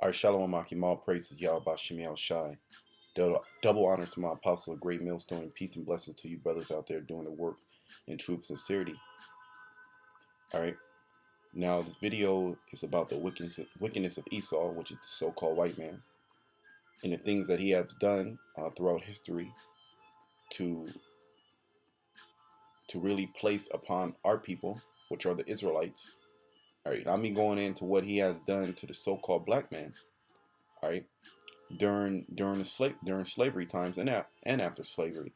Our Shalom Akim, all praise to Yahweh Shemiel Shai. Double honors to my apostle, a great millstone, and peace and blessings to you brothers out there doing the work in truth and sincerity. Alright, now this video is about the wickedness of Esau, which is the so-called white man, and the things that he has done throughout history to really place upon our people, which are the Israelites. Alright, I'm going into what he has done to the so-called black man. Alright, during slavery times and after slavery.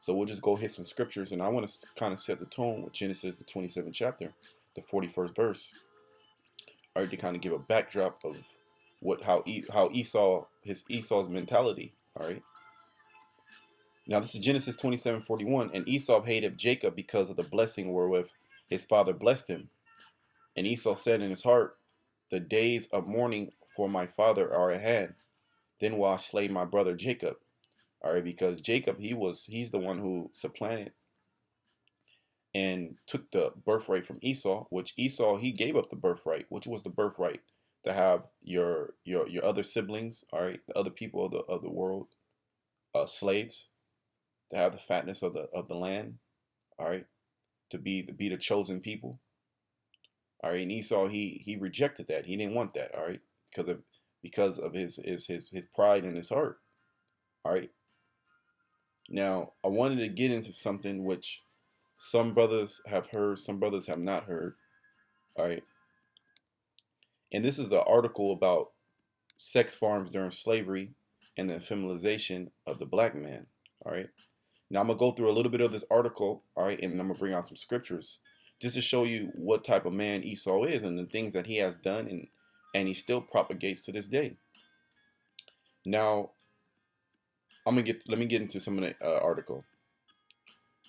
So we'll just go hit some scriptures, and I want to kind of set the tone with Genesis, the 27th chapter, the 41st verse. All right, to kind of give a backdrop of how Esau's mentality. All right. Now this is Genesis 27:41, and Esau hated Jacob because of the blessing wherewith his father blessed him. And Esau said in his heart, "The days of mourning for my father are at hand. Then will I slay my brother Jacob." All right, because Jacob, he's the one who supplanted and took the birthright from Esau, which Esau, he gave up the birthright, which was the birthright to have your other siblings, all right, the other people of the world, slaves, to have the fatness of the land, all right, to be the chosen people, all right. And Esau, he rejected that. He didn't want that, all right, because of his pride in his heart, all right. Now I wanted to get into something which some brothers have heard, some brothers have not heard. All right. And this is an article about sex farms during slavery and the feminization of the black man. All right. Now I'm going to go through a little bit of this article. All right. And I'm going to bring out some scriptures just to show you what type of man Esau is and the things that he has done, and he still propagates to this day. Now, let me get into some of the article.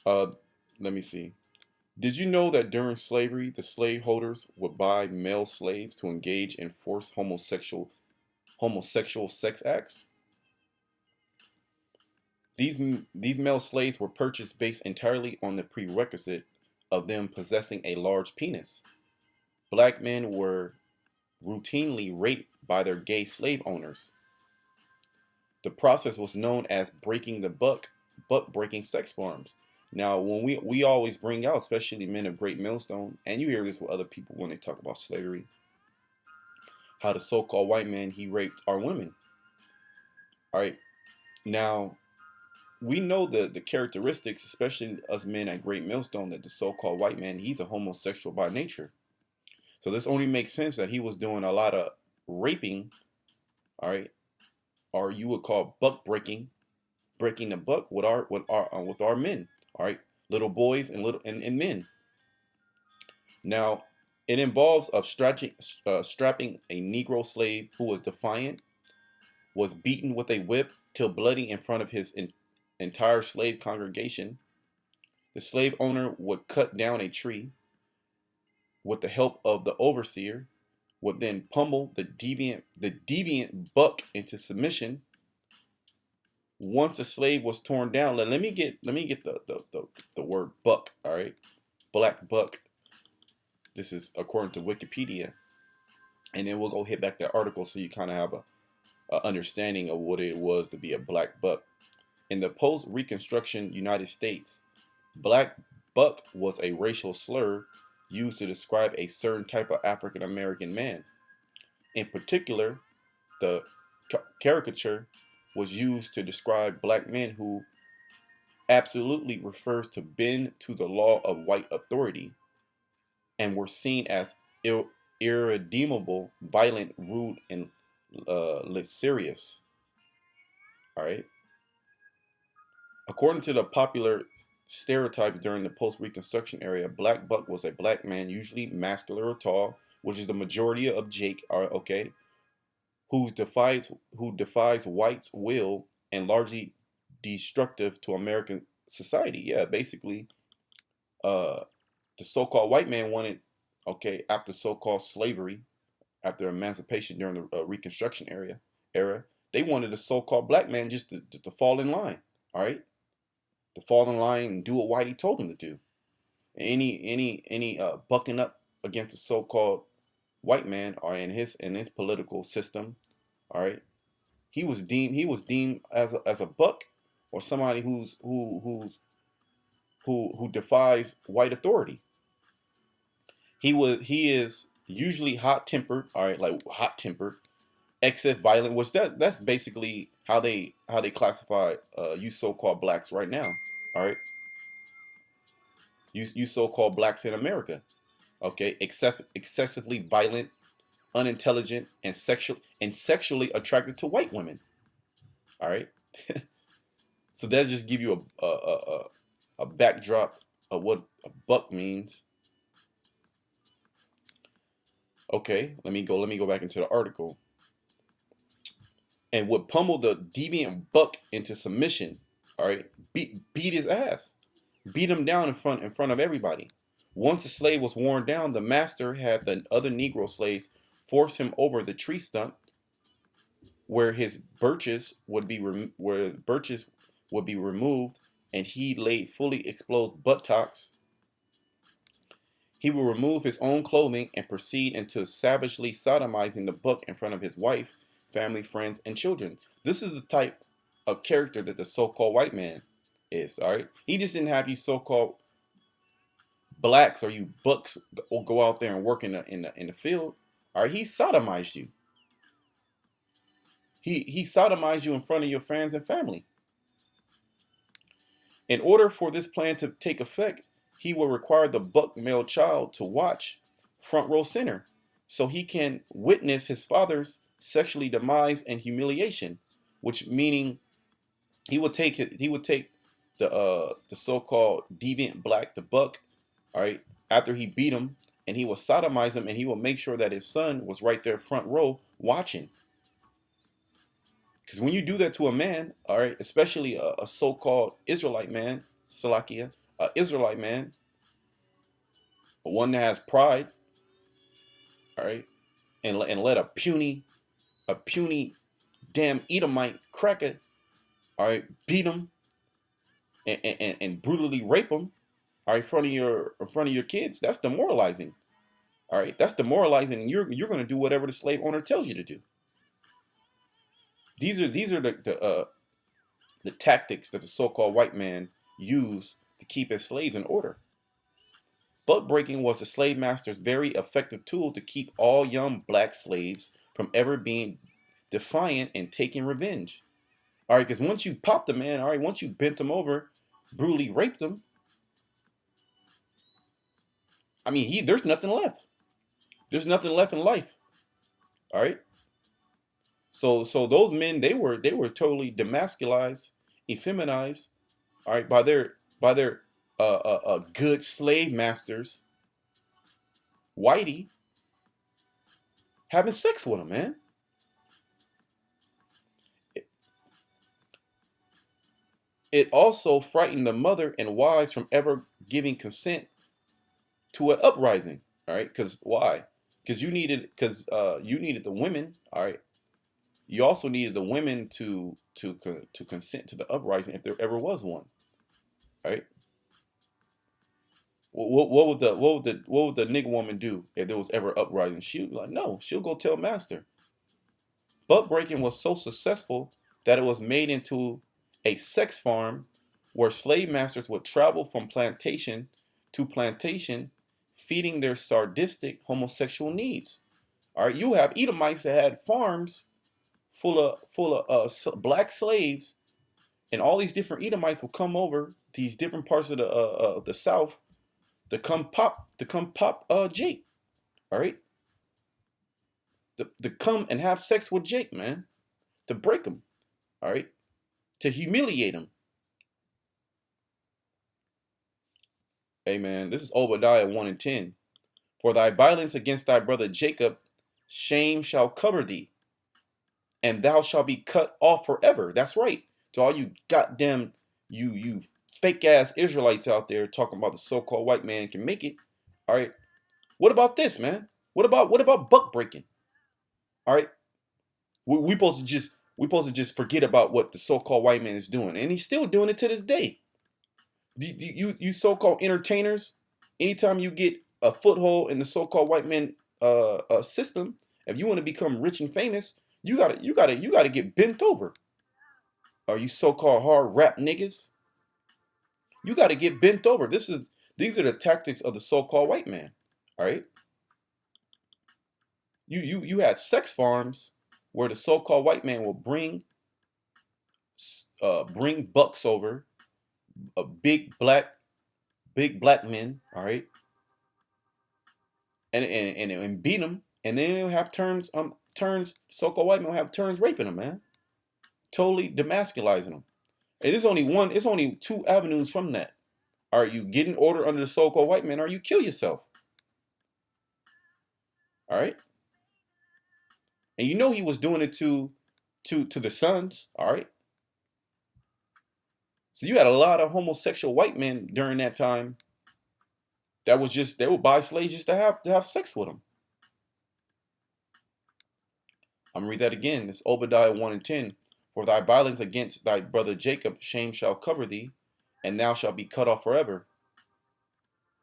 Let me see. Did you know that during slavery, the slaveholders would buy male slaves to engage in forced homosexual sex acts? These male slaves were purchased based entirely on the prerequisite of them possessing a large penis. Black men were routinely raped by their gay slave owners. The process was known as breaking the buck breaking sex farms. Now, when we always bring out, especially men of great millstone, and you hear this with other people when they talk about slavery, how the so-called white man, he raped our women. All right. Now, we know the characteristics, especially us men at great millstone, that the so-called white man, he's a homosexual by nature. So this only makes sense that he was doing a lot of raping, all right, or you would call buck breaking the buck with our men, all right, little boys and and men. Now, it involves of strapping a Negro slave who was defiant, was beaten with a whip till bloody in front of his entire slave congregation. The slave owner would cut down a tree with the help of the overseer, would then pummel the deviant buck into submission. Once the slave was torn down, let me get the word buck, all right, black buck. This is according to Wikipedia, and then we'll go hit back that article so you kind of have a understanding of what it was to be a black buck. In the post-Reconstruction United States, black buck was a racial slur used to describe a certain type of African American man. In particular, the caricature was used to describe black men who absolutely refers to bend to the law of white authority and were seen as irredeemable, violent, rude, and lascivious. All right. According to the popular stereotypes during the post-Reconstruction era, black buck was a black man, usually muscular or tall, which is the majority of Jake. Okay, who defies white's will and largely destructive to American society. Yeah, basically, uh, the so-called white man wanted, okay, after so-called slavery, after emancipation during the Reconstruction era, they wanted the so-called black man just to fall in line. All right, to fall in line and do what Whitey told him to do. Any bucking up against the so-called white man, or in his political system, all right, he was deemed as a buck, or somebody who defies white authority. He is usually hot tempered, all right, like hot tempered, excess violent, which that's basically how they classify you so-called blacks right now. All right, you so-called blacks in America. Okay, excessively violent, unintelligent, and sexually attracted to white women. All right, so that just give you a backdrop of what a buck means. Okay, let me go back into the article. And would pummel the deviant buck into submission. All right, beat his ass, beat him down in front of everybody. Once the slave was worn down, the master had the other Negro slaves force him over the tree stump where his birches would be removed, and he laid fully exposed buttocks. He will remove his own clothing and proceed into savagely sodomizing the buck in front of his wife, family, friends, and children. This is the type of character that the so-called white man is. All right, he just didn't have you so-called blacks or you bucks go out there and work in the field. All right, he sodomized you. He sodomized you in front of your friends and family. In order for this plan to take effect, he will require the buck male child to watch front row center so he can witness his father's sexually demise and humiliation, which meaning he would take the so-called deviant black, the buck, all right, after he beat him, and he will sodomize him, and he will make sure that his son was right there front row watching. Because when you do that to a man, all right, especially a so-called Israelite man, Salakia, Israelite man, one that has pride, all right, and let a puny damn Edomite cracker, all right, beat him and brutally rape him, all right, in front of your kids, that's demoralizing. All right, that's demoralizing, and you're going to do whatever the slave owner tells you to do. These are the tactics that the so-called white man used to keep his slaves in order. Buck breaking was the slave master's very effective tool to keep all young black slaves from ever being defiant and taking revenge. All right, because once you popped the man, all right, once you bent him over, brutally raped him, I mean, there's nothing left. There's nothing left in life. All right. So those men, they were totally demasculized, effeminized, all right, by their good slave masters, whitey, having sex with them, man. It also frightened the mother and wives from ever giving consent to an uprising. All right, because why? Because you needed the women. All right, you also needed the women to consent to the uprising if there ever was one. All right. What would the nigga woman do if there was ever uprising? She would be like, no, she'll go tell master. Buck breaking was so successful that it was made into a sex farm where slave masters would travel from plantation to plantation, feeding their sadistic homosexual needs. All right, you have Edomites that had farms full of black slaves, and all these different Edomites will come over these different parts of the South to come pop Jake. All right, to come and have sex with Jake, man, to break him. All right, to humiliate him. Hey, man, this is Obadiah 1:10. For thy violence against thy brother Jacob, shame shall cover thee, and thou shalt be cut off forever. That's right. To all you goddamn you fake ass Israelites out there talking about the so-called white man can make it. All right. What about this, man? What about buck breaking? All right. We supposed to just forget about what the so-called white man is doing, and he's still doing it to this day. You so-called entertainers, anytime you get a foothold in the so-called white man system, if you want to become rich and famous, you gotta get bent over. Or you so-called hard rap niggas, you gotta get bent over. These are the tactics of the so-called white man. All right, you had sex farms where the so-called white man will bring bucks over, big black men. All right, and beat them, and then they'll have turns so-called white men will have turns raping them, man, totally demasculizing them. And it's only two avenues from that. Are you getting order under the so-called white man, or you kill yourself? All right, and you know he was doing it to the sons. All right, so you had a lot of homosexual white men during that time that was just they would buy slaves just to have sex with them. I'm gonna read that again. It's Obadiah 1:10. For thy violence against thy brother Jacob, shame shall cover thee, and thou shalt be cut off forever.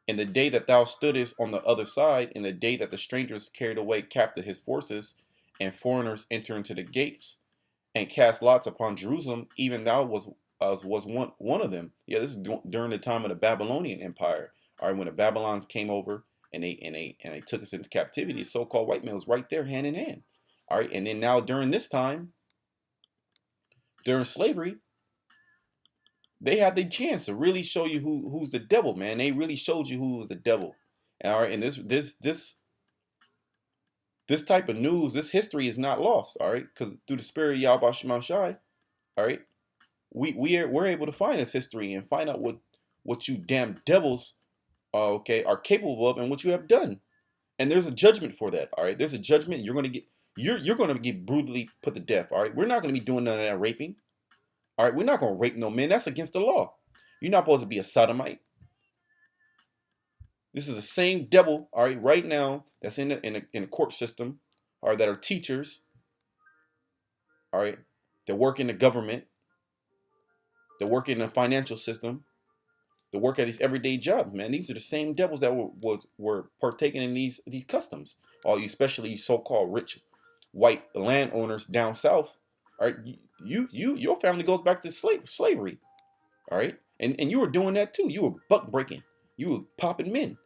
In the day that thou stoodest on the other side, in the day that the strangers carried away captive his forces, and foreigners enter into the gates, and cast lots upon Jerusalem, even thou was one of them. Yeah, this is during the time of the Babylonian Empire. All right, when the Babylons came over and they took us into captivity, the so-called white man was right there, hand in hand. All right, and then now during this time, during slavery, they had the chance to really show you who's the devil, man. They really showed you who was the devil. All right, and this type of news, this history is not lost. All right, because through the spirit of Yahweh Shema Shai, all right, we're able to find this history and find out what you damn devils okay are capable of and what you have done. And there's a judgment for that. All right, there's a judgment. You're gonna get brutally put to death. All right, we're not gonna be doing none of that raping. All right, we're not gonna rape no men. That's against the law. You're not supposed to be a sodomite. This is the same devil. All right, right now that's in the court system, or that are teachers. All right, that work in the government, that work in the financial system, that work at these everyday jobs. Man, these are the same devils that were partaking in these customs. All you, especially so-called rich white landowners down south. All right, your family goes back to slavery. All right, and you were doing that too. You were buck breaking. You were popping men,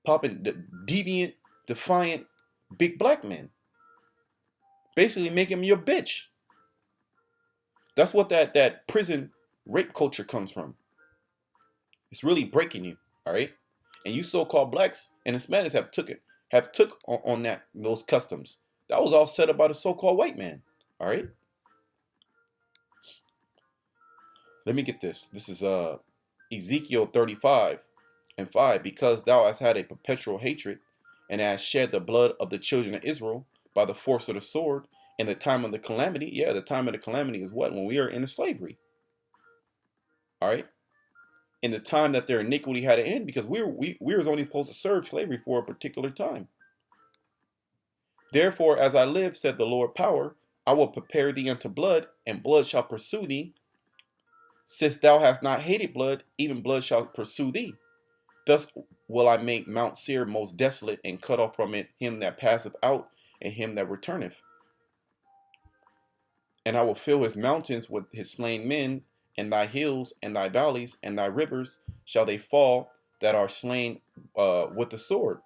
popping the deviant, defiant, big black men. Basically making them your bitch. That's what that prison rape culture comes from. It's really breaking you. All right, and you so-called blacks and Hispanics have took on those customs. That was all set up by the so-called white man. All right. Let me get this. This is Ezekiel 35:5. Because thou hast had a perpetual hatred, and hast shed the blood of the children of Israel by the force of the sword in the time of the calamity. Yeah, the time of the calamity is what? When we are in slavery. All right. In the time that their iniquity had to end, because we was only supposed to serve slavery for a particular time. Therefore, as I live, said the Lord power, I will prepare thee unto blood, and blood shall pursue thee. Since thou hast not hated blood, even blood shall pursue thee. Thus will I make Mount Seir most desolate, and cut off from it him that passeth out, and him that returneth. And I will fill his mountains with his slain men, and thy hills, and thy valleys, and thy rivers shall they fall that are slain with the sword.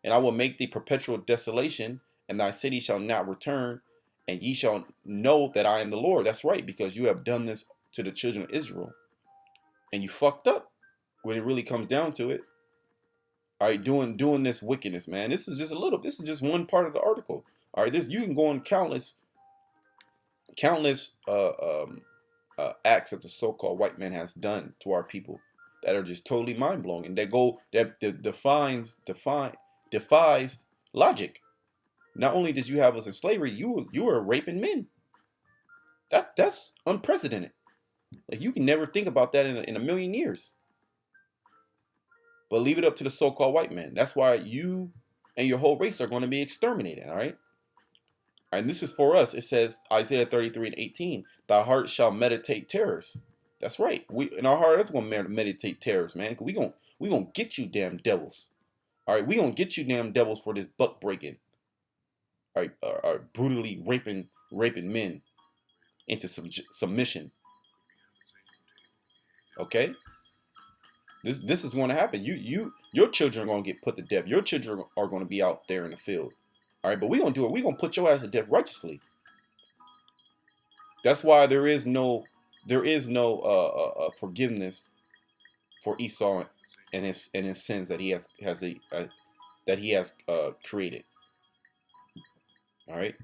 And I will make thee perpetual desolation, and thy city shall not return, and ye shall know that I am the Lord. That's right, because you have done this to the children of Israel. And you fucked up when it really comes down to it. All right, doing this wickedness, man. This is just one part of the article. All right, you can go on countless acts that the so-called white man has done to our people that are just totally mind-blowing, and that defies logic. Not only did you have us in slavery, you were raping men. That's unprecedented. Like, you can never think about that in a million years. But leave it up to the so-called white man. That's why you and your whole race are going to be exterminated. All right. And this is for us. It says Isaiah 33:18. Thy heart shall meditate terrors. That's right. We in our heart, that's going to meditate terrors, man. Cause we gonna get you, damn devils. All right, we gonna get you damn devils for this buck breaking. All right, brutally raping men into submission. Okay, this is going to happen. Your children are going to get put to death. Your children are going to be out there in the field. All right, but we gonna do it. We gonna put your ass to death righteously. That's why there is no forgiveness for Esau and his sins that he has created. All right,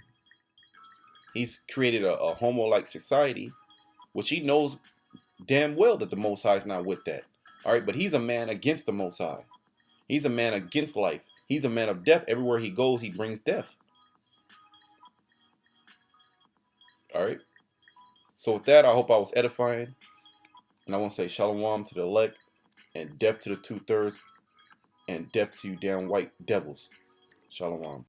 he's created a homo-like society, which he knows damn well that the Most High is not with that. All right, but he's a man against the Most High. He's a man against life. He's a man of death. Everywhere he goes, he brings death. All right. So with that, I hope I was edifying, and I want to say shalom to the elect, and death to the 2/3, and death to you damn white devils. Shalom.